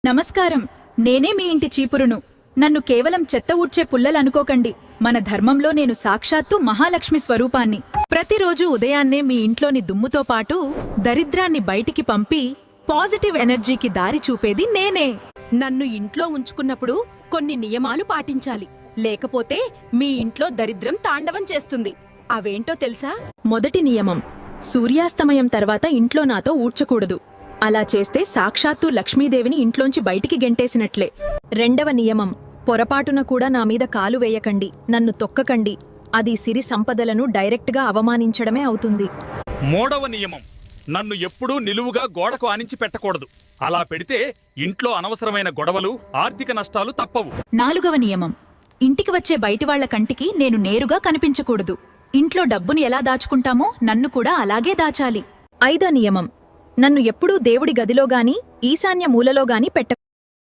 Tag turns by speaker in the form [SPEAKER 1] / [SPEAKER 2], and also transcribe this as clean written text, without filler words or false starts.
[SPEAKER 1] నమస్కారం. నేనే మీ ఇంటి చీపురును. నన్ను కేవలం చెత్త ఊడ్చే పుల్లలనుకోకండి. మన ధర్మంలో నేను సాక్షాత్తు మహాలక్ష్మి స్వరూపాన్ని. ప్రతిరోజు ఉదయాన్నే మీ ఇంట్లోని దుమ్ముతో పాటు దరిద్రాన్ని బయటికి పంపి పాజిటివ్ ఎనర్జీకి దారి చూపేది నేనే. నన్ను ఇంట్లో ఉంచుకున్నప్పుడు కొన్ని నియమాలు పాటించాలి, లేకపోతే మీ ఇంట్లో దరిద్రం తాండవం చేస్తుంది. అవేంటో తెలుసా? మొదటి నియమం, సూర్యాస్తమయం తర్వాత ఇంట్లో నాతో ఊడ్చకూడదు. అలా చేస్తే సాక్షాత్తు లక్ష్మీదేవిని ఇంట్లోంచి బయటికి గెంటేసినట్లే. రెండవ నియమం, పొరపాటున కూడా నా మీద కాలు వేయకండి, నన్ను తొక్కకండి. అది సిరి సంపదలను డైరెక్ట్గా అవమానించడమే అవుతుంది.
[SPEAKER 2] మూడవ నియమం, నన్ను ఎప్పుడూ నిలువుగా గోడకు ఆనించి పెట్టకూడదు. అలా పెడితే ఇంట్లో అనవసరమైన గొడవలు, ఆర్థిక నష్టాలు తప్పవు.
[SPEAKER 1] నాలుగవ నియమం, ఇంటికి వచ్చే బయటివాళ్ల కంటికి నేను నేరుగా కనిపించకూడదు. ఇంట్లో డబ్బుని ఎలా దాచుకుంటామో నన్ను కూడా అలాగే దాచాలి. ఐదో నియమం, నన్ను ఎప్పుడూ దేవుడి గదిలోగాని ఈశాన్య మూలలోగాని పెట్ట